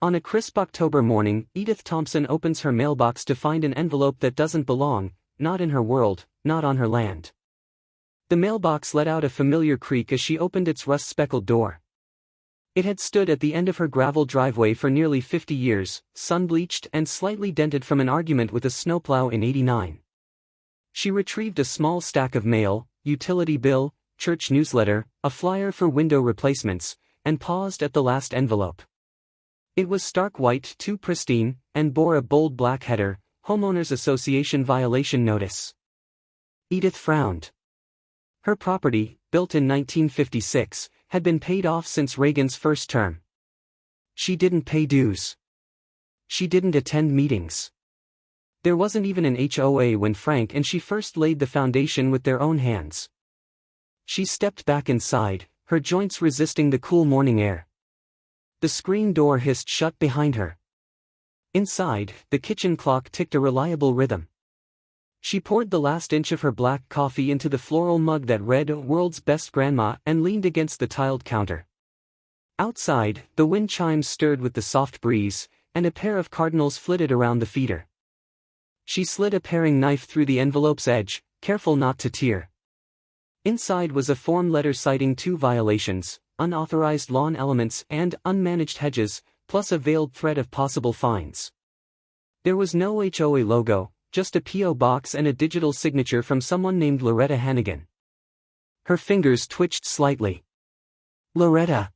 On a crisp October morning, Edith Thompson opens her mailbox to find an envelope that doesn't belong, not in her world, not on her land. The mailbox let out a familiar creak as she opened its rust-speckled door. It had stood at the end of her gravel driveway for nearly 50 years, sun-bleached and slightly dented from an argument with a snowplow in '89. She retrieved a small stack of mail, utility bill, church newsletter, a flyer for window replacements, and paused at the last envelope. It was stark white, too pristine, and bore a bold black header, Homeowners Association Violation Notice. Edith frowned. Her property, built in 1956, had been paid off since Reagan's first term. She didn't pay dues. She didn't attend meetings. There wasn't even an HOA when Frank and she first laid the foundation with their own hands. She stepped back inside, her joints resisting the cool morning air. The screen door hissed shut behind her. Inside, the kitchen clock ticked a reliable rhythm. She poured the last inch of her black coffee into the floral mug that read "World's Best Grandma" and leaned against the tiled counter. Outside, the wind chimes stirred with the soft breeze, and a pair of cardinals flitted around the feeder. She slid a paring knife through the envelope's edge, careful not to tear. Inside was a form letter citing 2 violations, unauthorized lawn elements and unmanaged hedges, plus a veiled threat of possible fines. There was no HOA logo, just a P.O. box and a digital signature from someone named Loretta Hannigan. Her fingers twitched slightly. Loretta.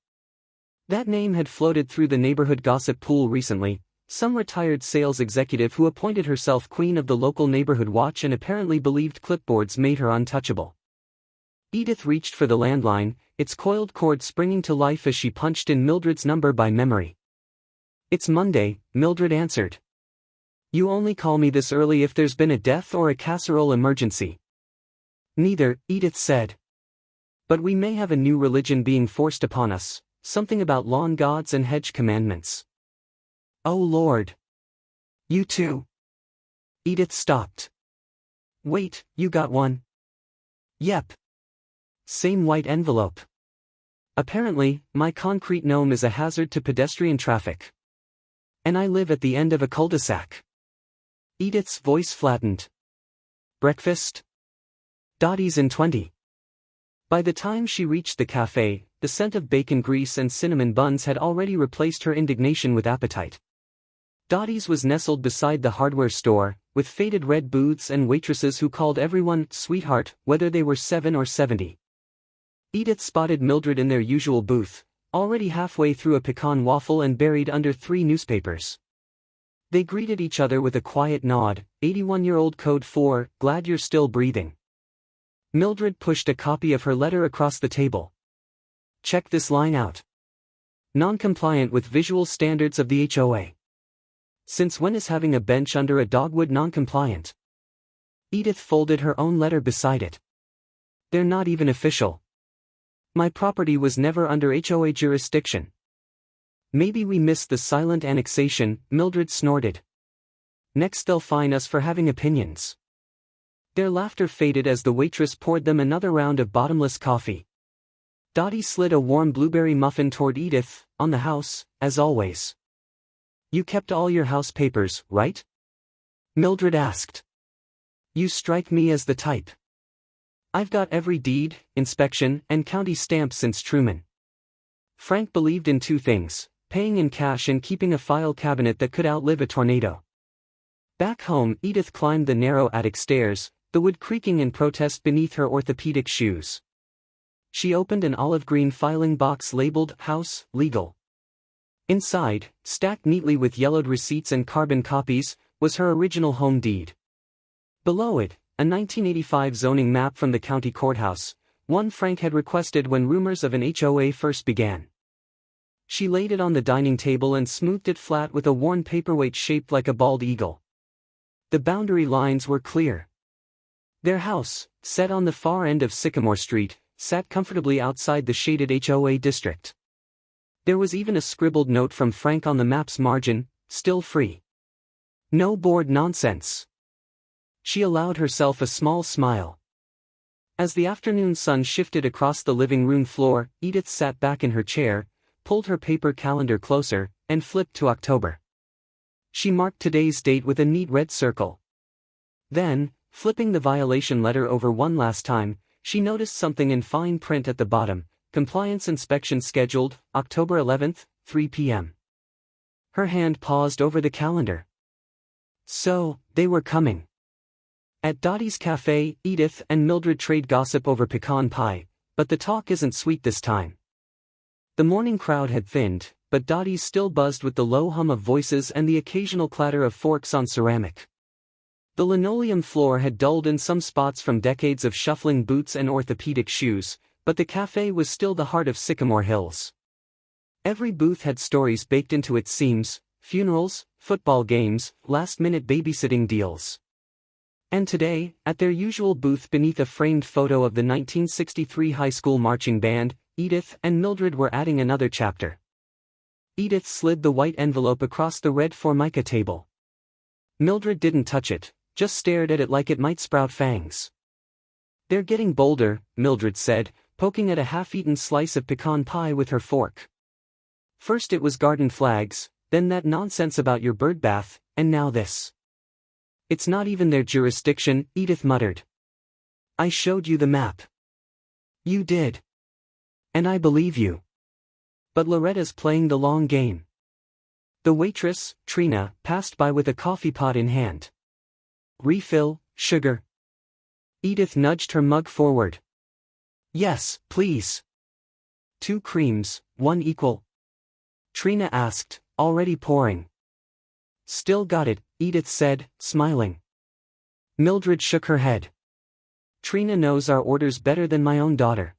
That name had floated through the neighborhood gossip pool recently, some retired sales executive who appointed herself queen of the local neighborhood watch and apparently believed clipboards made her untouchable. Edith reached for the landline, its coiled cord springing to life as she punched in Mildred's number by memory. "It's Monday," Mildred answered. "You only call me this early if there's been a death or a casserole emergency." "Neither," Edith said. "But we may have a new religion being forced upon us, something about lawn gods and hedge commandments." "Oh Lord. You too?" Edith stopped. "Wait, you got one?" "Yep. Same white envelope. Apparently, my concrete gnome is a hazard to pedestrian traffic. And I live at the end of a cul-de-sac." Edith's voice flattened. "Breakfast?" "Dottie's in 20. By the time she reached the cafe, the scent of bacon grease and cinnamon buns had already replaced her indignation with appetite. Dottie's was nestled beside the hardware store, with faded red booths and waitresses who called everyone "sweetheart," whether they were 7 or 70. Edith spotted Mildred in their usual booth, already halfway through a pecan waffle and buried under 3 newspapers. They greeted each other with a quiet nod, 81-year-old code 4, "Glad you're still breathing." Mildred pushed a copy of her letter across the table. "Check this line out. Non-compliant with visual standards of the HOA. Since when is having a bench under a dogwood non-compliant?" Edith folded her own letter beside it. "They're not even official. My property was never under HOA jurisdiction." "Maybe we missed the silent annexation," Mildred snorted. "Next they'll fine us for having opinions." Their laughter faded as the waitress poured them another round of bottomless coffee. Dottie slid a warm blueberry muffin toward Edith. "On the house, as always." "You kept all your house papers, right?" Mildred asked. "You strike me as the type. I've got every deed, inspection, and county stamp since Truman." Frank believed in 2 things, paying in cash and keeping a file cabinet that could outlive a tornado. Back home, Edith climbed the narrow attic stairs, the wood creaking in protest beneath her orthopedic shoes. She opened an olive green filing box labeled "House, Legal." Inside, stacked neatly with yellowed receipts and carbon copies, was her original home deed. Below it, a 1985 zoning map from the county courthouse, one Frank had requested when rumors of an HOA first began. She laid it on the dining table and smoothed it flat with a worn paperweight shaped like a bald eagle. The boundary lines were clear. Their house, set on the far end of Sycamore Street, sat comfortably outside the shaded HOA district. There was even a scribbled note from Frank on the map's margin, "Still free. No board nonsense." She allowed herself a small smile. As the afternoon sun shifted across the living room floor, Edith sat back in her chair, pulled her paper calendar closer, and flipped to October. She marked today's date with a neat red circle. Then, flipping the violation letter over one last time, she noticed something in fine print at the bottom: compliance inspection scheduled, October 11th, 3 p.m. Her hand paused over the calendar. So, they were coming. At Dottie's cafe, Edith and Mildred trade gossip over pecan pie, but the talk isn't sweet this time. The morning crowd had thinned, but Dottie's still buzzed with the low hum of voices and the occasional clatter of forks on ceramic. The linoleum floor had dulled in some spots from decades of shuffling boots and orthopedic shoes, but the cafe was still the heart of Sycamore Hills. Every booth had stories baked into its seams: funerals, football games, last-minute babysitting deals. And today, at their usual booth beneath a framed photo of the 1963 high school marching band, Edith and Mildred were adding another chapter. Edith slid the white envelope across the red Formica table. Mildred didn't touch it, just stared at it like it might sprout fangs. "They're getting bolder," Mildred said, poking at a half-eaten slice of pecan pie with her fork. "First it was garden flags, then that nonsense about your bird bath, and now this." "It's not even their jurisdiction," Edith muttered. "I showed you the map." "You did. And I believe you. But Loretta's playing the long game." The waitress, Trina, passed by with a coffee pot in hand. "Refill, sugar?" Edith nudged her mug forward. "Yes, please." "2 creams, 1 equal?" Trina asked, already pouring. "Still got it," Edith said, smiling. Mildred shook her head. "Trina knows our orders better than my own daughter."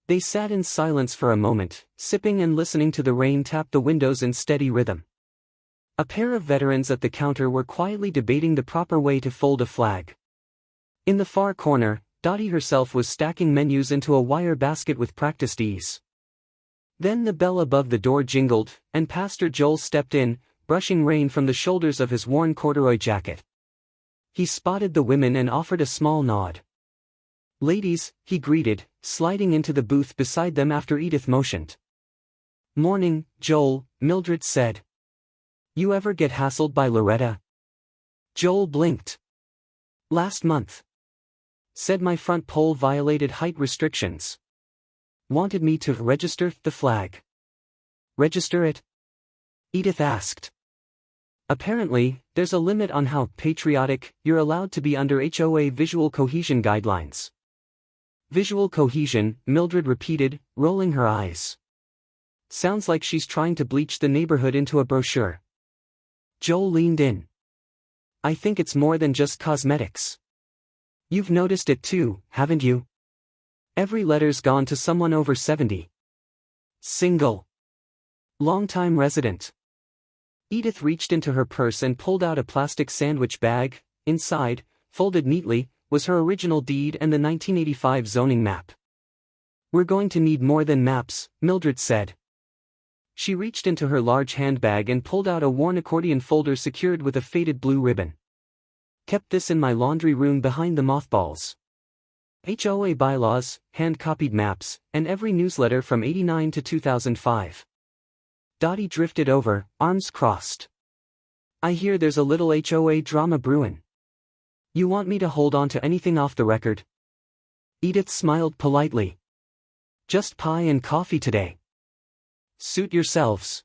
They sat in silence for a moment, sipping and listening to the rain tap the windows in steady rhythm. A pair of veterans at the counter were quietly debating the proper way to fold a flag. In the far corner, Dottie herself was stacking menus into a wire basket with practiced ease. Then the bell above the door jingled, and Pastor Joel stepped in, brushing rain from the shoulders of his worn corduroy jacket. He spotted the women and offered a small nod. "Ladies," he greeted, sliding into the booth beside them after Edith motioned. "Morning, Joel," Mildred said. "You ever get hassled by Loretta?" Joel blinked. "Last month. Said my front pole violated height restrictions. Wanted me to register the flag." "Register it?" Edith asked. "Apparently, there's a limit on how patriotic you're allowed to be under HOA visual cohesion guidelines." "Visual cohesion," Mildred repeated, rolling her eyes. "Sounds like she's trying to bleach the neighborhood into a brochure." Joel leaned in. "I think it's more than just cosmetics. You've noticed it too, haven't you? Every letter's gone to someone over 70. Single. Long-time resident." Edith reached into her purse and pulled out a plastic sandwich bag. Inside, folded neatly, was her original deed and the 1985 zoning map. "We're going to need more than maps," Mildred said. She reached into her large handbag and pulled out a worn accordion folder secured with a faded blue ribbon. "Kept this in my laundry room behind the mothballs. HOA bylaws, hand-copied maps, and every newsletter from '89 to 2005. Dottie drifted over, arms crossed. "I hear there's a little HOA drama brewin'. You want me to hold on to anything off the record?" Edith smiled politely. "Just pie and coffee today. Suit yourselves.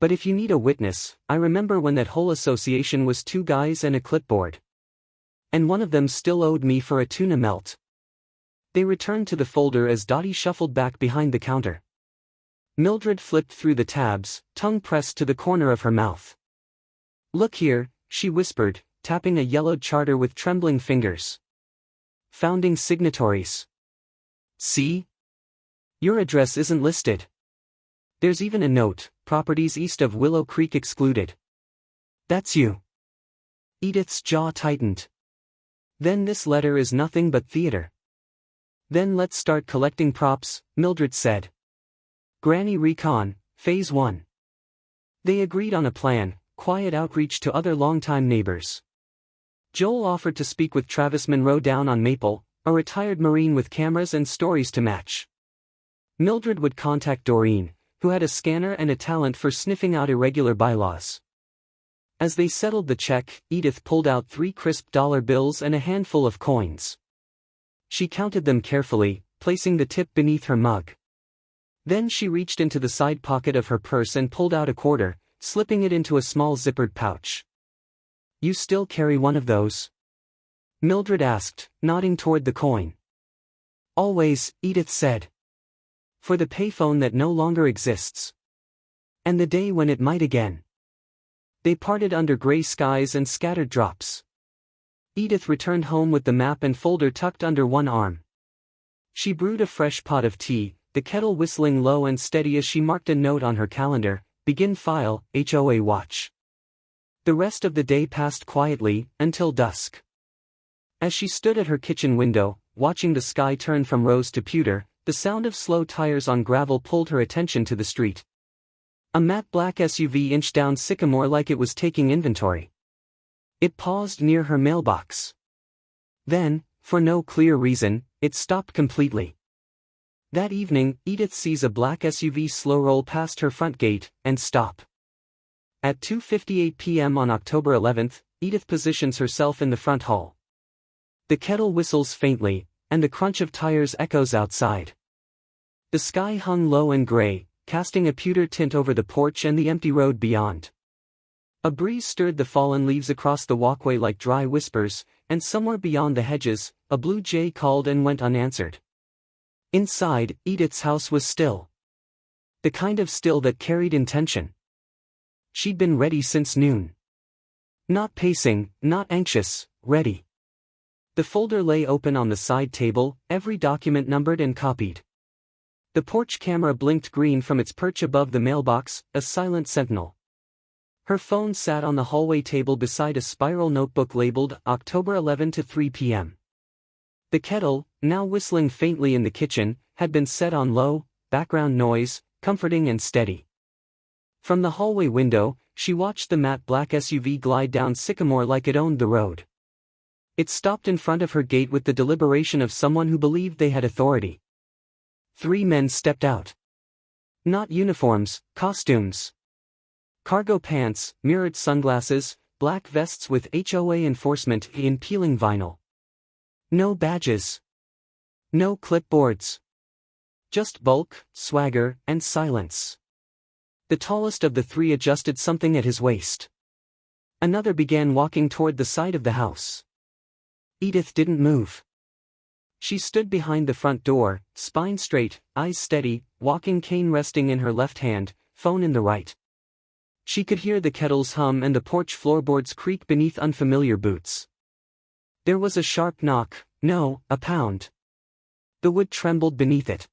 But if you need a witness, I remember when that whole association was 2 guys and a clipboard. And one of them still owed me for a tuna melt." They returned to the folder as Dottie shuffled back behind the counter. Mildred flipped through the tabs, tongue pressed to the corner of her mouth. "Look here," she whispered, tapping a yellowed charter with trembling fingers. "Founding signatories. See? Your address isn't listed. There's even a note, properties east of Willow Creek excluded. That's you." Edith's jaw tightened. "Then this letter is nothing but theater." "Then let's start collecting props," Mildred said. "Granny Recon, Phase 1. They agreed on a plan: quiet outreach to other longtime neighbors. Joel offered to speak with Travis Monroe down on Maple, a retired Marine with cameras and stories to match. Mildred would contact Doreen, who had a scanner and a talent for sniffing out irregular bylaws. As they settled the check, Edith pulled out 3 crisp dollar bills and a handful of coins. She counted them carefully, placing the tip beneath her mug. Then she reached into the side pocket of her purse and pulled out a quarter, slipping it into a small zippered pouch. "You still carry one of those?" Mildred asked, nodding toward the coin. "Always," Edith said. "For the payphone that no longer exists. And the day when it might again." They parted under gray skies and scattered drops. Edith returned home with the map and folder tucked under one arm. She brewed a fresh pot of tea, the kettle whistling low and steady as she marked a note on her calendar, "Begin file, HOA watch." The rest of the day passed quietly, until dusk. As she stood at her kitchen window, watching the sky turn from rose to pewter, the sound of slow tires on gravel pulled her attention to the street. A matte black SUV inched down Sycamore like it was taking inventory. It paused near her mailbox. Then, for no clear reason, it stopped completely. That evening, Edith sees a black SUV slow roll past her front gate, and stop. At 2:58 p.m. on October 11th, Edith positions herself in the front hall. The kettle whistles faintly, and the crunch of tires echoes outside. The sky hung low and gray, casting a pewter tint over the porch and the empty road beyond. A breeze stirred the fallen leaves across the walkway like dry whispers, and somewhere beyond the hedges, a blue jay called and went unanswered. Inside, Edith's house was still. The kind of still that carried intention. She'd been ready since noon. Not pacing, not anxious, ready. The folder lay open on the side table, every document numbered and copied. The porch camera blinked green from its perch above the mailbox, a silent sentinel. Her phone sat on the hallway table beside a spiral notebook labeled October 11 to 3 p.m. The kettle, now whistling faintly in the kitchen, had been set on low, background noise, comforting and steady. From the hallway window, she watched the matte black SUV glide down Sycamore like it owned the road. It stopped in front of her gate with the deliberation of someone who believed they had authority. 3 men stepped out. Not uniforms, costumes. Cargo pants, mirrored sunglasses, black vests with HOA enforcement in peeling vinyl. No badges. No clipboards. Just bulk, swagger, and silence. The tallest of the 3 adjusted something at his waist. Another began walking toward the side of the house. Edith didn't move. She stood behind the front door, spine straight, eyes steady, walking cane resting in her left hand, phone in the right. She could hear the kettles hum and the porch floorboards creak beneath unfamiliar boots. There was a sharp knock, no, a pound. The wood trembled beneath it.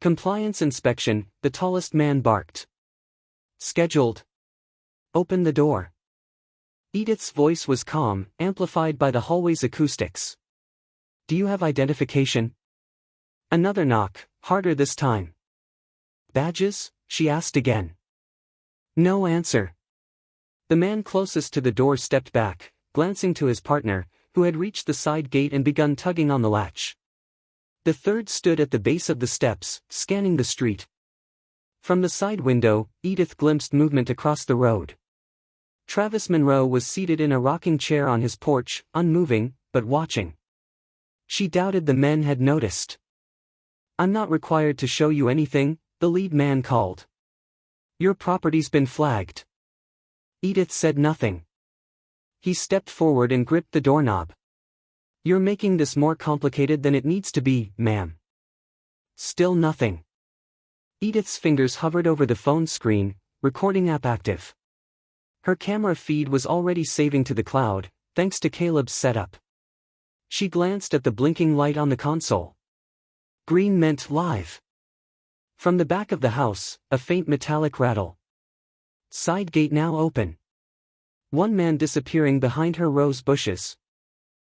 "Compliance inspection," the tallest man barked. "Scheduled. Open the door." Edith's voice was calm, amplified by the hallway's acoustics. "Do you have identification?" Another knock, harder this time. "Badges?" she asked again. No answer. The man closest to the door stepped back, glancing to his partner, who had reached the side gate and begun tugging on the latch. The third stood at the base of the steps, scanning the street. From the side window, Edith glimpsed movement across the road. Travis Monroe was seated in a rocking chair on his porch, unmoving, but watching. She doubted the men had noticed. "I'm not required to show you anything," the lead man called. "Your property's been flagged." Edith said nothing. He stepped forward and gripped the doorknob. "You're making this more complicated than it needs to be, ma'am." Still nothing. Edith's fingers hovered over the phone screen, recording app active. Her camera feed was already saving to the cloud, thanks to Caleb's setup. She glanced at the blinking light on the console. Green meant live. From the back of the house, a faint metallic rattle. Side gate now open. One man disappearing behind her rose bushes.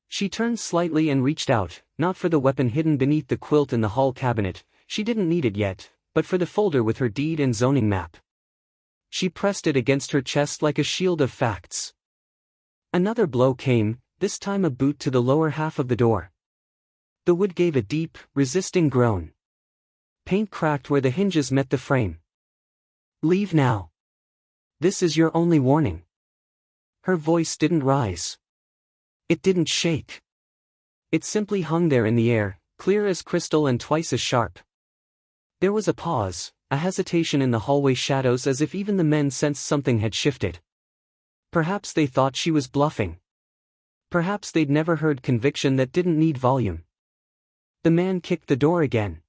She turned slightly and reached out, not for the weapon hidden beneath the quilt in the hall cabinet, she didn't need it yet, but for the folder with her deed and zoning map. She pressed it against her chest like a shield of facts. Another blow came, this time a boot to the lower half of the door. The wood gave a deep, resisting groan. Paint cracked where the hinges met the frame. Leave now. This is your only warning. Her voice didn't rise. It didn't shake. It simply hung there in the air, clear as crystal and twice as sharp. There was a pause, a hesitation in the hallway shadows, as if even the men sensed something had shifted. Perhaps they thought she was bluffing. Perhaps they'd never heard conviction that didn't need volume. The man kicked the door again.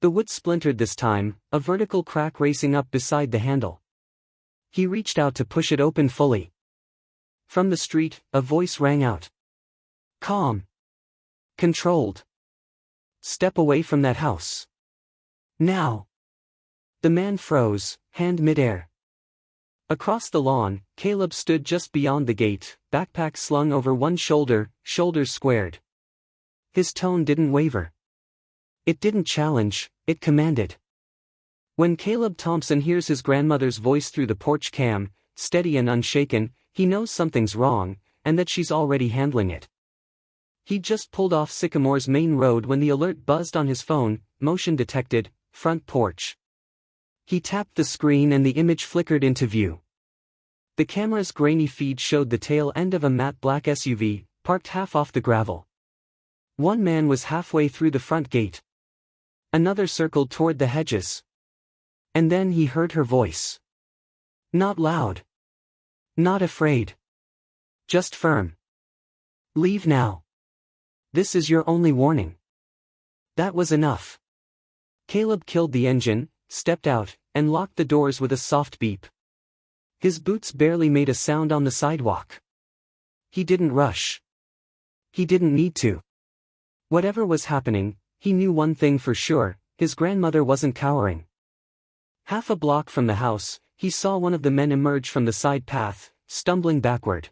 The wood splintered this time, a vertical crack racing up beside the handle. He reached out to push it open fully. From the street, a voice rang out. Calm. Controlled. Step away from that house. Now. The man froze, hand midair. Across the lawn, Caleb stood just beyond the gate, backpack slung over one shoulder, shoulders squared. His tone didn't waver. It didn't challenge, it commanded. When Caleb Thompson hears his grandmother's voice through the porch cam, steady and unshaken, he knows something's wrong, and that she's already handling it. He'd just pulled off Sycamore's main road when the alert buzzed on his phone, motion detected, front porch. He tapped the screen and the image flickered into view. The camera's grainy feed showed the tail end of a matte black SUV, parked half off the gravel. One man was halfway through the front gate. Another circled toward the hedges. And then he heard her voice. Not loud. Not afraid. Just firm. Leave now. This is your only warning. That was enough. Caleb killed the engine, stepped out, and locked the doors with a soft beep. His boots barely made a sound on the sidewalk. He didn't rush. He didn't need to. Whatever was happening, he knew one thing for sure: his grandmother wasn't cowering. Half a block from the house, he saw one of the men emerge from the side path, stumbling backward.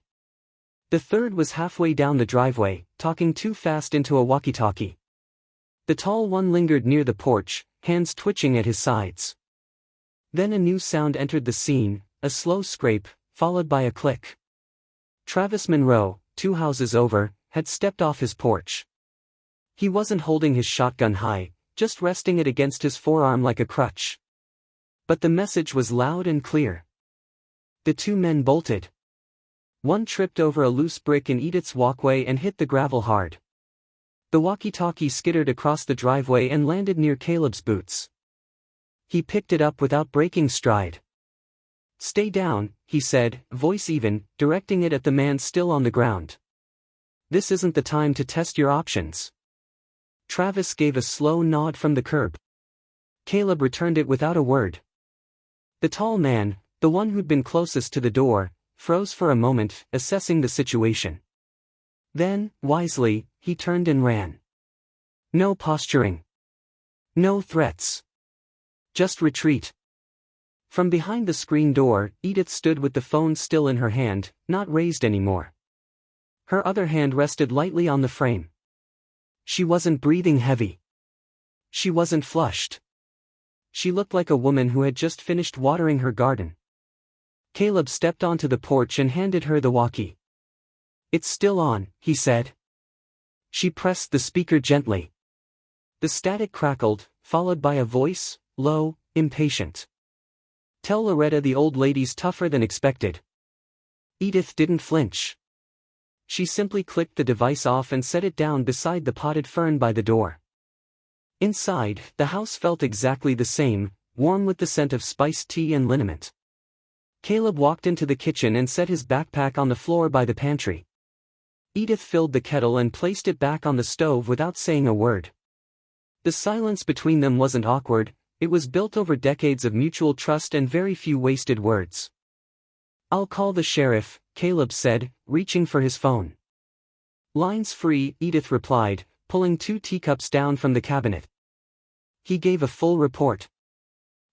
The third was halfway down the driveway, talking too fast into a walkie-talkie. The tall one lingered near the porch, hands twitching at his sides. Then a new sound entered the scene, a slow scrape, followed by a click. Travis Monroe, 2 houses over, had stepped off his porch. He wasn't holding his shotgun high, just resting it against his forearm like a crutch. But the message was loud and clear. The 2 men bolted. One tripped over a loose brick in Edith's walkway and hit the gravel hard. The walkie-talkie skittered across the driveway and landed near Caleb's boots. He picked it up without breaking stride. Stay down, he said, voice even, directing it at the man still on the ground. This isn't the time to test your options. Travis gave a slow nod from the curb. Caleb returned it without a word. The tall man, the one who'd been closest to the door, froze for a moment, assessing the situation. Then, wisely, he turned and ran. No posturing. No threats. Just retreat. From behind the screen door, Edith stood with the phone still in her hand, not raised anymore. Her other hand rested lightly on the frame. She wasn't breathing heavy. She wasn't flushed. She looked like a woman who had just finished watering her garden. Caleb stepped onto the porch and handed her the walkie. It's still on, he said. She pressed the speaker gently. The static crackled, followed by a voice, low, impatient. Tell Loretta the old lady's tougher than expected. Edith didn't flinch. She simply clicked the device off and set it down beside the potted fern by the door. Inside, the house felt exactly the same, warm with the scent of spiced tea and liniment. Caleb walked into the kitchen and set his backpack on the floor by the pantry. Edith filled the kettle and placed it back on the stove without saying a word. The silence between them wasn't awkward, it was built over decades of mutual trust and very few wasted words. I'll call the sheriff, Caleb said, reaching for his phone. Lines free, Edith replied, pulling 2 teacups down from the cabinet. He gave a full report.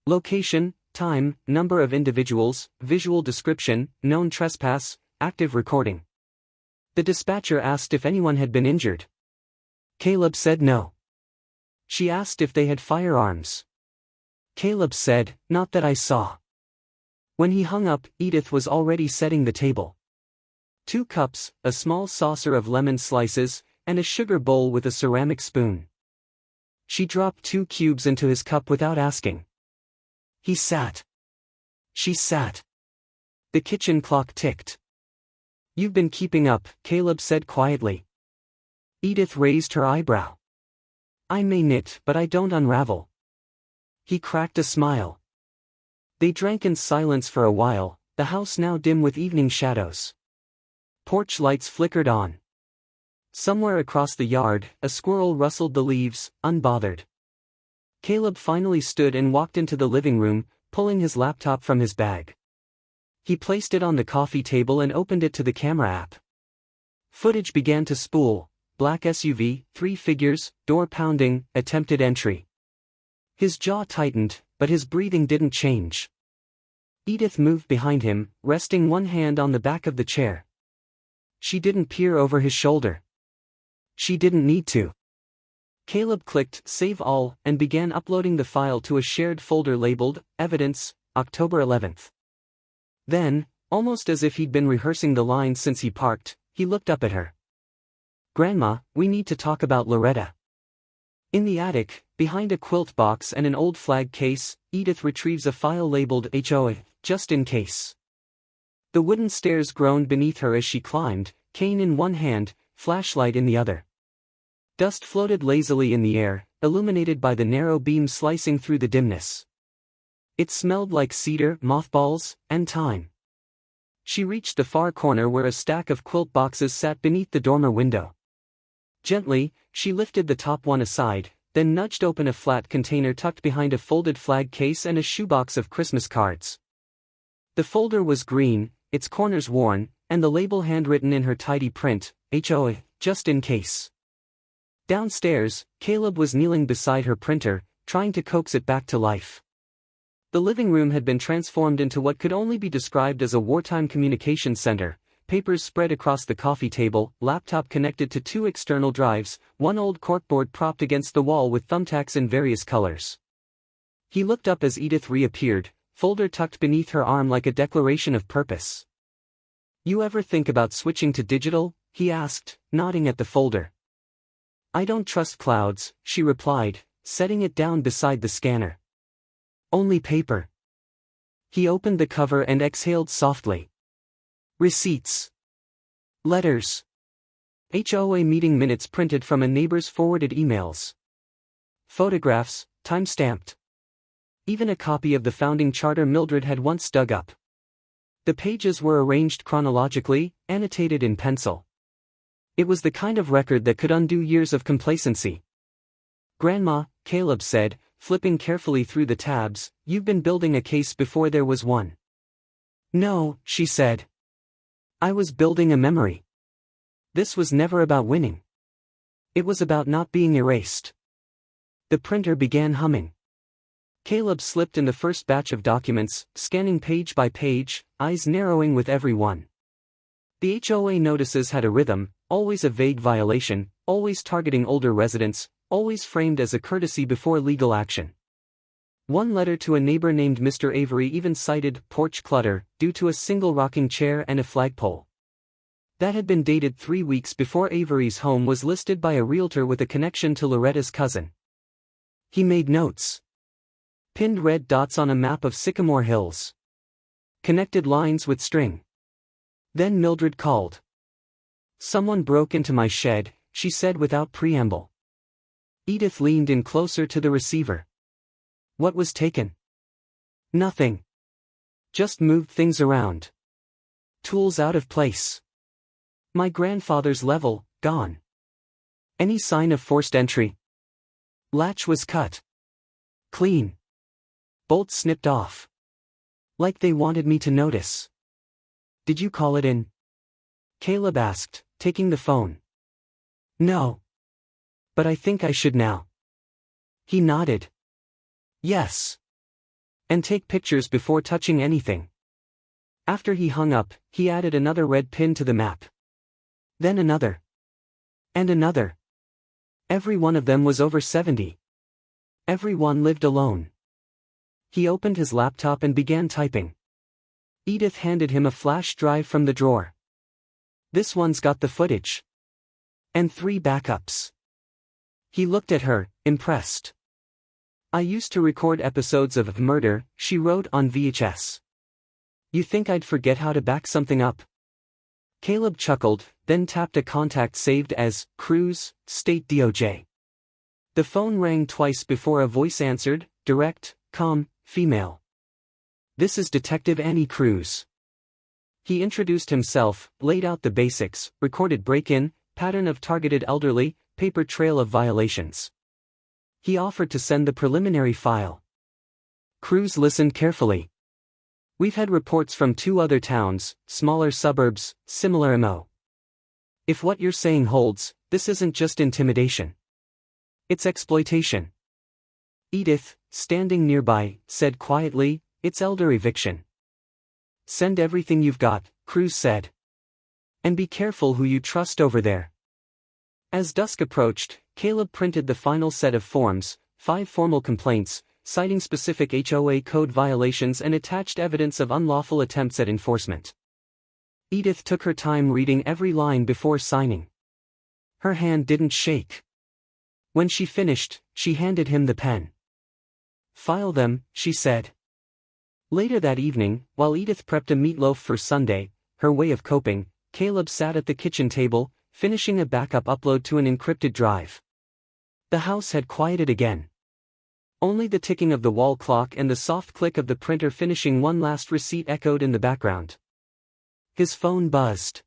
Location, time, number of individuals, visual description, known trespass, active recording. The dispatcher asked if anyone had been injured. Caleb said no. She asked if they had firearms. Caleb said, not that I saw. When he hung up, Edith was already setting the table. 2 cups, a small saucer of lemon slices, and a sugar bowl with a ceramic spoon. She dropped 2 cubes into his cup without asking. He sat. She sat. The kitchen clock ticked. "You've been keeping up," Caleb said quietly. Edith raised her eyebrow. "I may knit, but I don't unravel." He cracked a smile. They drank in silence for a while, the house now dim with evening shadows. Porch lights flickered on. Somewhere across the yard, a squirrel rustled the leaves, unbothered. Caleb finally stood and walked into the living room, pulling his laptop from his bag. He placed it on the coffee table and opened it to the camera app. Footage began to spool: black SUV, 3 figures, door pounding, attempted entry. His jaw tightened, but his breathing didn't change. Edith moved behind him, resting one hand on the back of the chair. She didn't peer over his shoulder. She didn't need to. Caleb clicked Save All and began uploading the file to a shared folder labeled Evidence, October 11th. Then, almost as if he'd been rehearsing the lines since he parked, he looked up at her. "Grandma, we need to talk about Loretta." In the attic, behind a quilt box and an old flag case, Edith retrieves a file labeled HOA, just in case. The wooden stairs groaned beneath her as she climbed, cane in one hand, flashlight in the other. Dust floated lazily in the air, illuminated by the narrow beam slicing through the dimness. It smelled like cedar, mothballs, and thyme. She reached the far corner where a stack of quilt boxes sat beneath the dormer window. Gently, she lifted the top one aside, then nudged open a flat container tucked behind a folded flag case and a shoebox of Christmas cards. The folder was green, its corners worn, and the label handwritten in her tidy print, HOA, just in case. Downstairs, Caleb was kneeling beside her printer, trying to coax it back to life. The living room had been transformed into what could only be described as a wartime communications center, papers spread across the coffee table, laptop connected to 2 external drives, one old corkboard propped against the wall with thumbtacks in various colors. He looked up as Edith reappeared, folder tucked beneath her arm like a declaration of purpose. "You ever think about switching to digital?" he asked, nodding at the folder. "I don't trust clouds," she replied, setting it down beside the scanner. "Only paper." He opened the cover and exhaled softly. Receipts. Letters. HOA meeting minutes printed from a neighbor's forwarded emails. Photographs, time-stamped. Even a copy of the founding charter Mildred had once dug up. The pages were arranged chronologically, annotated in pencil. It was the kind of record that could undo years of complacency. "Grandma," Caleb said, flipping carefully through the tabs, "you've been building a case before there was one." "No," she said. "I was building a memory. This was never about winning. It was about not being erased." The printer began humming. Caleb slipped in the first batch of documents, scanning page by page, eyes narrowing with every one. The HOA notices had a rhythm, always a vague violation, always targeting older residents, always framed as a courtesy before legal action. One letter to a neighbor named Mr. Avery even cited porch clutter, due to a single rocking chair and a flagpole. That had been dated 3 weeks before Avery's home was listed by a realtor with a connection to Loretta's cousin. He made notes. Pinned red dots on a map of Sycamore Hills. Connected lines with string. Then Mildred called. "Someone broke into my shed," she said without preamble. Edith leaned in closer to the receiver. "What was taken?" "Nothing. Just moved things around. Tools out of place. My grandfather's level, gone. Any sign of forced entry?" "Latch was cut. Clean. Bolts snipped off. Like they wanted me to notice." "Did you call it in?" Caleb asked, taking the phone. "No. But I think I should now." He nodded. "Yes. And take pictures before touching anything." After he hung up, he added another red pin to the map. Then another. And another. Every one of them was over 70. Every one lived alone. He opened his laptop and began typing. Edith handed him a flash drive from the drawer. "This one's got the footage. And 3 backups." He looked at her, impressed. "I used to record episodes of Murder," she wrote, "on VHS. You think I'd forget how to back something up? Caleb chuckled, then tapped a contact saved as Cruz, State DOJ. The phone rang twice before a voice answered, direct, calm, female. This is Detective Annie Cruz. He introduced himself, laid out the basics, recorded break-in, pattern of targeted elderly, paper trail of violations. He offered to send the preliminary file. Cruz listened carefully. We've had reports from 2 other towns, smaller suburbs, similar MO. If what you're saying holds, this isn't just intimidation. It's exploitation. Edith, standing nearby, said quietly, it's elder eviction. Send everything you've got, Cruz said. And be careful who you trust over there. As dusk approached, Caleb printed the final set of forms, 5 formal complaints, citing specific HOA code violations and attached evidence of unlawful attempts at enforcement. Edith took her time reading every line before signing. Her hand didn't shake. When she finished, she handed him the pen. File them, she said. Later that evening, while Edith prepped a meatloaf for Sunday, her way of coping, Caleb sat at the kitchen table, finishing a backup upload to an encrypted drive. The house had quieted again. Only the ticking of the wall clock and the soft click of the printer finishing one last receipt echoed in the background. His phone buzzed.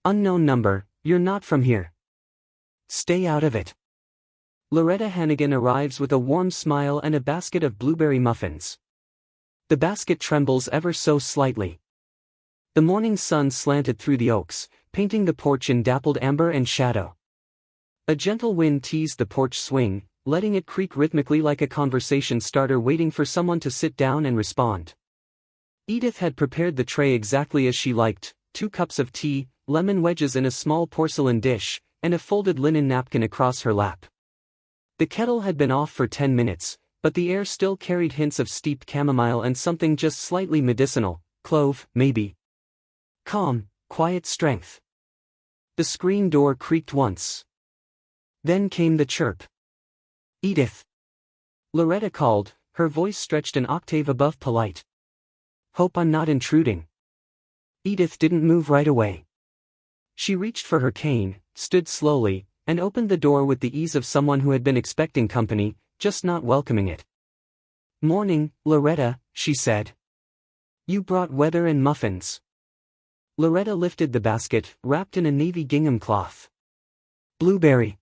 Unknown number, you're not from here. Stay out of it. Loretta Hannigan arrives with a warm smile and a basket of blueberry muffins. The basket trembles ever so slightly. The morning sun slanted through the oaks, painting the porch in dappled amber and shadow. A gentle wind teased the porch swing, letting it creak rhythmically like a conversation starter waiting for someone to sit down and respond. Edith had prepared the tray exactly as she liked, 2 cups of tea, lemon wedges in a small porcelain dish, and a folded linen napkin across her lap. The kettle had been off for 10 minutes, but the air still carried hints of steeped chamomile and something just slightly medicinal, clove, maybe. Calm, quiet strength. The screen door creaked once. Then came the chirp. Edith. Loretta called, her voice stretched an octave above polite. Hope I'm not intruding. Edith didn't move right away. She reached for her cane, stood slowly, and opened the door with the ease of someone who had been expecting company, just not welcoming it. Morning, Loretta, she said. You brought weather and muffins. Loretta lifted the basket, wrapped in a navy gingham cloth. Blueberry.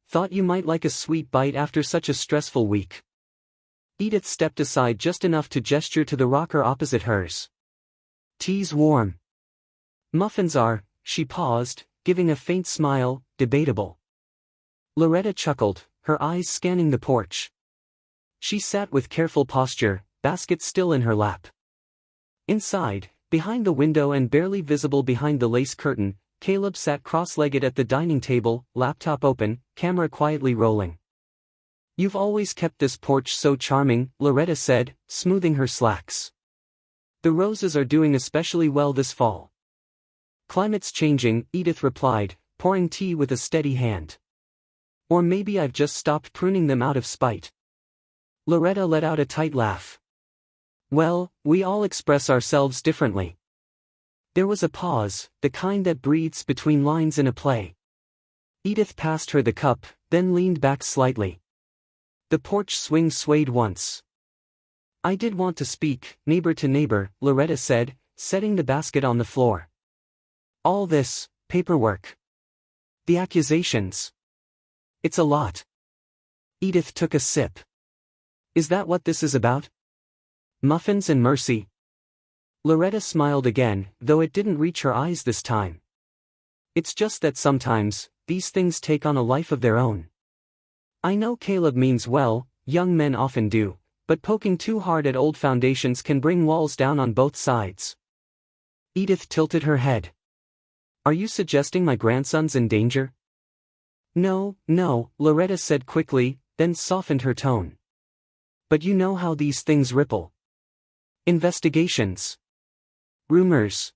Thought you might like a sweet bite after such a stressful week. Edith stepped aside just enough to gesture to the rocker opposite hers. Tea's warm. Muffins are, she paused, giving a faint smile, debatable. Loretta chuckled, her eyes scanning the porch. She sat with careful posture, basket still in her lap. Inside, behind the window and barely visible behind the lace curtain, Caleb sat cross-legged at the dining table, laptop open, camera quietly rolling. You've always kept this porch so charming, Loretta said, smoothing her slacks. The roses are doing especially well this fall. Climate's changing, Edith replied, pouring tea with a steady hand. Or maybe I've just stopped pruning them out of spite. Loretta let out a tight laugh. Well, we all express ourselves differently. There was a pause, the kind that breathes between lines in a play. Edith passed her the cup, then leaned back slightly. The porch swing swayed once. I did want to speak, neighbor to neighbor, Loretta said, setting the basket on the floor. All this, paperwork. The accusations. It's a lot. Edith took a sip. Is that what this is about? Muffins and mercy? Loretta smiled again, though it didn't reach her eyes this time. It's just that sometimes, these things take on a life of their own. I know Caleb means well, young men often do, but poking too hard at old foundations can bring walls down on both sides. Edith tilted her head. Are you suggesting my grandson's in danger? No, Loretta said quickly, then softened her tone. But you know how these things ripple. Investigations. Rumors.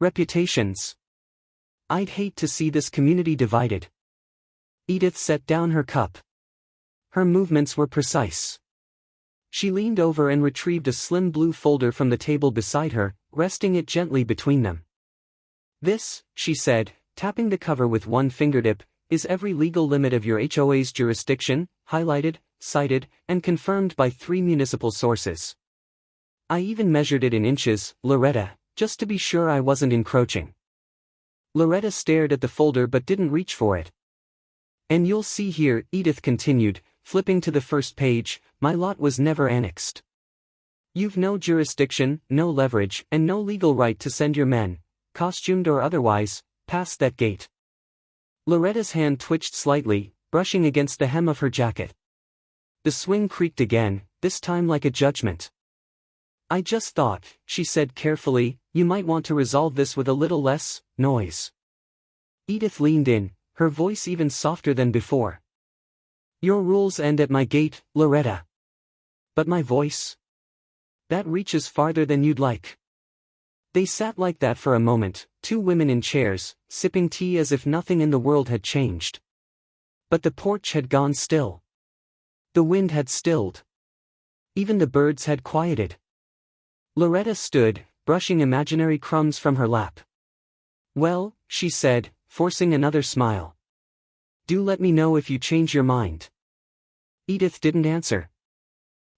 Reputations. I'd hate to see this community divided. Edith set down her cup. Her movements were precise. She leaned over and retrieved a slim blue folder from the table beside her, resting it gently between them. "This," she said, tapping the cover with one fingertip, "is every legal limit of your HOA's jurisdiction, highlighted, cited, and confirmed by 3 municipal sources. I even measured it in inches, Loretta, just to be sure I wasn't encroaching." Loretta stared at the folder but didn't reach for it. "And you'll see here," Edith continued, flipping to the first page, "my lot was never annexed. You've no jurisdiction, no leverage, and no legal right to send your men, costumed or otherwise, past that gate." Loretta's hand twitched slightly, brushing against the hem of her jacket. The swing creaked again, this time like a judgment. "I just thought," she said carefully, "you might want to resolve this with a little less noise." Edith leaned in, her voice even softer than before. "Your rules end at my gate, Loretta. But my voice? That reaches farther than you'd like." They sat like that for a moment, 2 women in chairs, sipping tea as if nothing in the world had changed. But the porch had gone still. The wind had stilled. Even the birds had quieted. Loretta stood, brushing imaginary crumbs from her lap. "Well," she said, forcing another smile. "Do let me know if you change your mind." Edith didn't answer.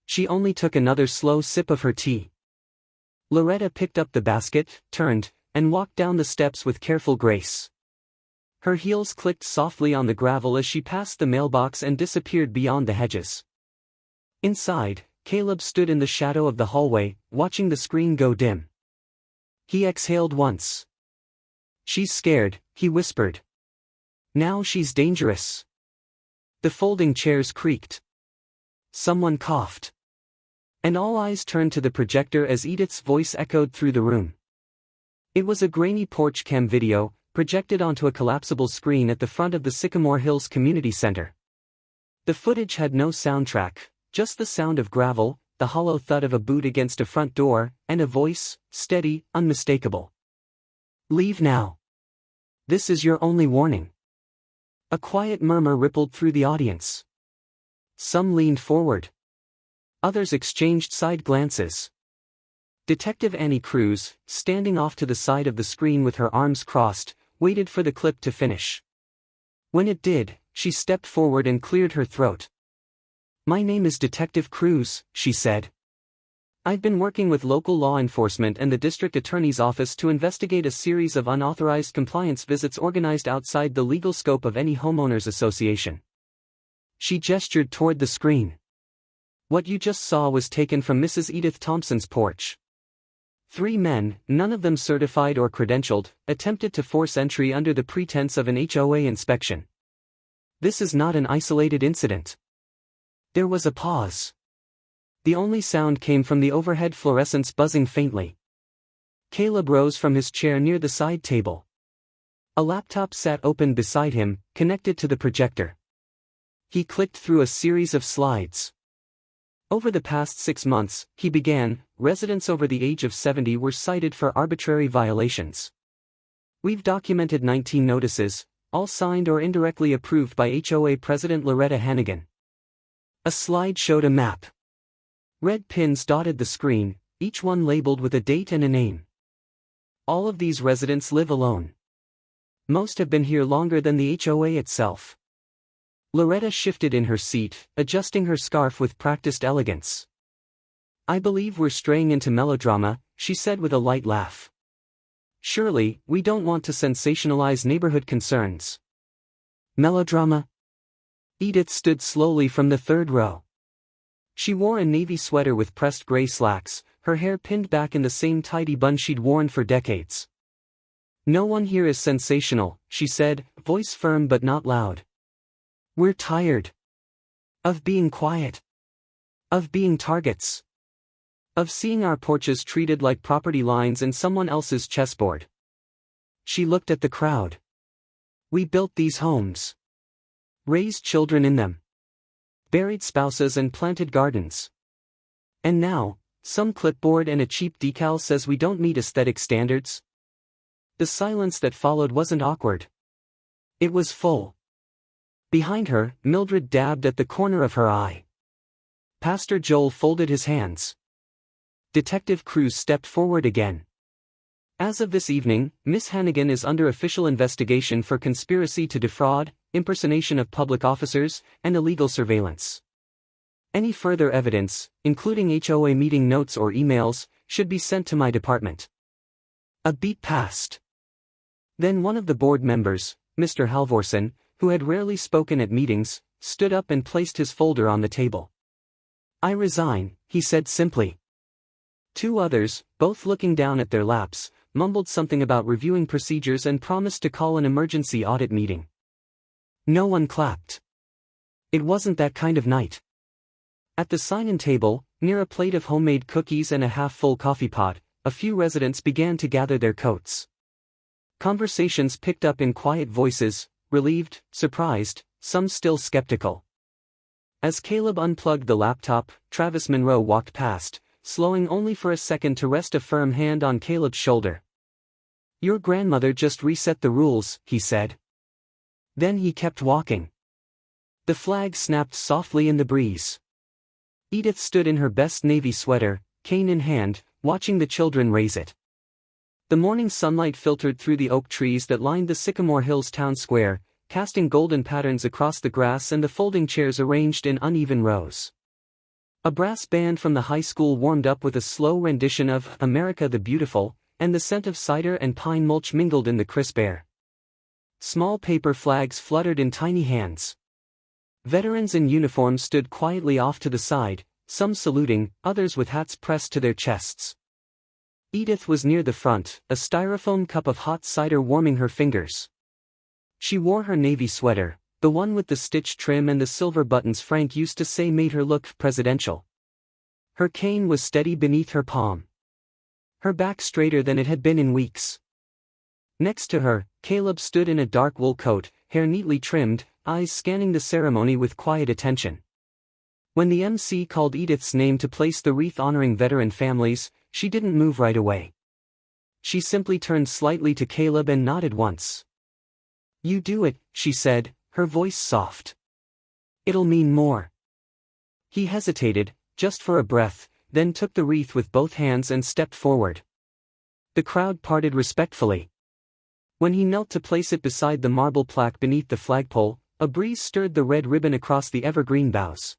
She only took another slow sip of her tea. Loretta picked up the basket, turned, and walked down the steps with careful grace. Her heels clicked softly on the gravel as she passed the mailbox and disappeared beyond the hedges. Inside, Caleb stood in the shadow of the hallway, watching the screen go dim. He exhaled once. "She's scared," he whispered. "Now she's dangerous." The folding chairs creaked. Someone coughed. And all eyes turned to the projector as Edith's voice echoed through the room. It was a grainy porch cam video, projected onto a collapsible screen at the front of the Sycamore Hills Community Center. The footage had no soundtrack, just the sound of gravel, the hollow thud of a boot against a front door, and a voice, steady, unmistakable. "Leave now. This is your only warning." A quiet murmur rippled through the audience. Some leaned forward. Others exchanged side glances. Detective Annie Cruz, standing off to the side of the screen with her arms crossed, waited for the clip to finish. When it did, she stepped forward and cleared her throat. "My name is Detective Cruz," she said. "I've been working with local law enforcement and the district attorney's office to investigate a series of unauthorized compliance visits organized outside the legal scope of any homeowners association." She gestured toward the screen. "What you just saw was taken from Mrs. Edith Thompson's porch. 3 men, none of them certified or credentialed, attempted to force entry under the pretense of an HOA inspection. This is not an isolated incident." There was a pause. The only sound came from the overhead fluorescents buzzing faintly. Caleb rose from his chair near the side table. A laptop sat open beside him, connected to the projector. He clicked through a series of slides. "Over the past 6 months," he began, "residents over the age of 70 were cited for arbitrary violations. We've documented 19 notices, all signed or indirectly approved by HOA President Loretta Hannigan." A slide showed a map. Red pins dotted the screen, each one labeled with a date and a name. All of these residents live alone. Most have been here longer than the HOA itself. Loretta shifted in her seat, adjusting her scarf with practiced elegance. "I believe we're straying into melodrama," she said with a light laugh. "Surely, we don't want to sensationalize neighborhood concerns." "Melodrama?" Edith stood slowly from the 3rd row. She wore a navy sweater with pressed gray slacks, her hair pinned back in the same tidy bun she'd worn for decades. "No one here is sensational," she said, voice firm but not loud. "We're tired of being quiet, of being targets, of seeing our porches treated like property lines in someone else's chessboard." She looked at the crowd. "We built these homes, raised children in them, buried spouses and planted gardens. And now, some clipboard and a cheap decal says we don't meet aesthetic standards?" The silence that followed wasn't awkward. It was full. Behind her, Mildred dabbed at the corner of her eye. Pastor Joel folded his hands. Detective Cruz stepped forward again. As of this evening, Miss Hannigan is under official investigation for conspiracy to defraud, impersonation of public officers, and illegal surveillance. Any further evidence, including HOA meeting notes or emails, should be sent to my department. A beat passed. Then one of the board members, Mr. Halvorsen, who had rarely spoken at meetings, stood up and placed his folder on the table. I resign, he said simply. Two others, both looking down at their laps, mumbled something about reviewing procedures and promised to call an emergency audit meeting. No one clapped. It wasn't that kind of night. At the sign-in table, near a plate of homemade cookies and a half-full coffee pot, a few residents began to gather their coats. Conversations picked up in quiet voices, relieved, surprised, some still skeptical. As Caleb unplugged the laptop, Travis Monroe walked past, slowing only for a second to rest a firm hand on Caleb's shoulder. Your grandmother just reset the rules, he said. Then he kept walking. The flag snapped softly in the breeze. Edith stood in her best navy sweater, cane in hand, watching the children raise it. The morning sunlight filtered through the oak trees that lined the Sycamore Hills town square, casting golden patterns across the grass and the folding chairs arranged in uneven rows. A brass band from the high school warmed up with a slow rendition of America the Beautiful, and the scent of cider and pine mulch mingled in the crisp air. Small paper flags fluttered in tiny hands. Veterans in uniform stood quietly off to the side, some saluting, others with hats pressed to their chests. Edith was near the front, a styrofoam cup of hot cider warming her fingers. She wore her navy sweater, the one with the stitched trim and the silver buttons Frank used to say made her look presidential. Her cane was steady beneath her palm. Her back straighter than it had been in weeks. Next to her, Caleb stood in a dark wool coat, hair neatly trimmed, eyes scanning the ceremony with quiet attention. When the MC called Edith's name to place the wreath honoring veteran families, she didn't move right away. She simply turned slightly to Caleb and nodded once. You do it, she said, her voice soft. It'll mean more. He hesitated, just for a breath, then took the wreath with both hands and stepped forward. The crowd parted respectfully. When he knelt to place it beside the marble plaque beneath the flagpole, a breeze stirred the red ribbon across the evergreen boughs.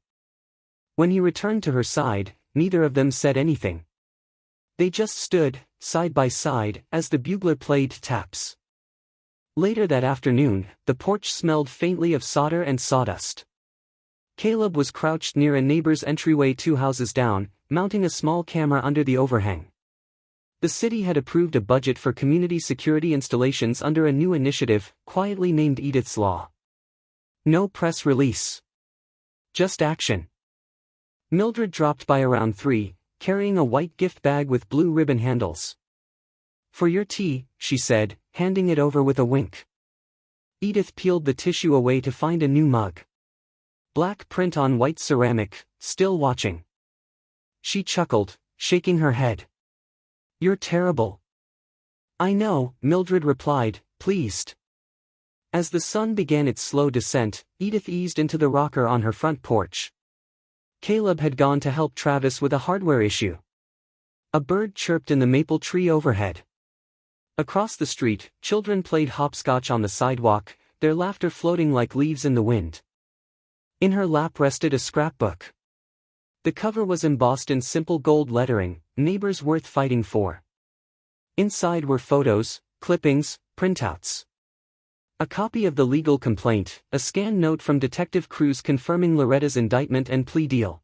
When he returned to her side, neither of them said anything. They just stood, side by side, as the bugler played taps. Later that afternoon, the porch smelled faintly of solder and sawdust. Caleb was crouched near a neighbor's entryway 2 houses down, mounting a small camera under the overhang. The city had approved a budget for community security installations under a new initiative, quietly named Edith's Law. No press release. Just action. Mildred dropped by around 3, carrying a white gift bag with blue ribbon handles. For your tea, she said, handing it over with a wink. Edith peeled the tissue away to find a new mug. Black print on white ceramic, still watching. She chuckled, shaking her head. You're terrible. I know, Mildred replied, pleased. As the sun began its slow descent, Edith eased into the rocker on her front porch. Caleb had gone to help Travis with a hardware issue. A bird chirped in the maple tree overhead. Across the street, children played hopscotch on the sidewalk, their laughter floating like leaves in the wind. In her lap rested a scrapbook. The cover was embossed in simple gold lettering, "Neighbors Worth Fighting For." Inside were photos, clippings, printouts. A copy of the legal complaint, a scanned note from Detective Cruz confirming Loretta's indictment and plea deal.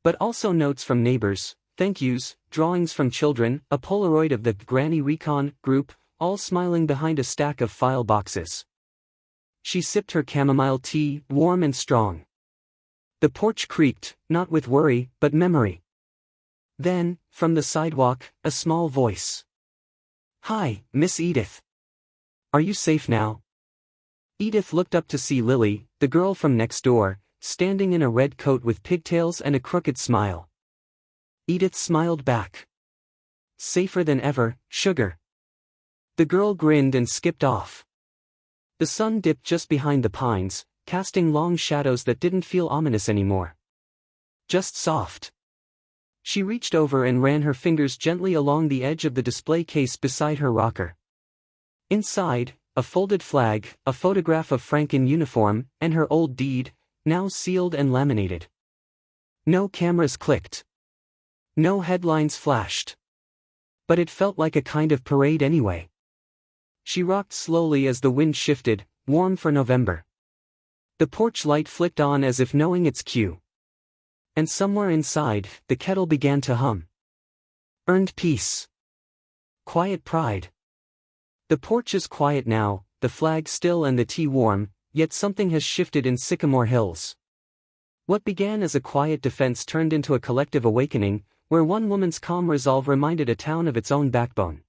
But also notes from neighbors, thank yous, drawings from children, a Polaroid of the Granny Recon group, all smiling behind a stack of file boxes. She sipped her chamomile tea, warm and strong. The porch creaked, not with worry, but memory. Then, from the sidewalk, a small voice. Hi, Miss Edith. Are you safe now? Edith looked up to see Lily, the girl from next door, standing in a red coat with pigtails and a crooked smile. Edith smiled back. Safer than ever, sugar. The girl grinned and skipped off. The sun dipped just behind the pines, casting long shadows that didn't feel ominous anymore. Just soft. She reached over and ran her fingers gently along the edge of the display case beside her rocker. Inside, a folded flag, a photograph of Frank in uniform, and her old deed, now sealed and laminated. No cameras clicked. No headlines flashed. But it felt like a kind of parade anyway. She rocked slowly as the wind shifted, warm for November. The porch light flicked on as if knowing its cue. And somewhere inside, the kettle began to hum. Earned peace. Quiet pride. The porch is quiet now, the flag still and the tea warm, yet something has shifted in Sycamore Hills. What began as a quiet defense turned into a collective awakening, where one woman's calm resolve reminded a town of its own backbone.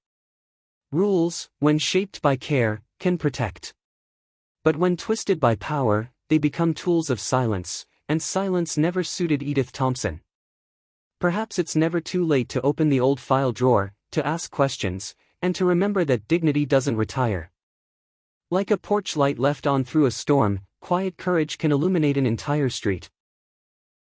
Rules, when shaped by care, can protect. But when twisted by power, they become tools of silence, and silence never suited Edith Thompson. Perhaps it's never too late to open the old file drawer, to ask questions, and to remember that dignity doesn't retire. Like a porch light left on through a storm, quiet courage can illuminate an entire street.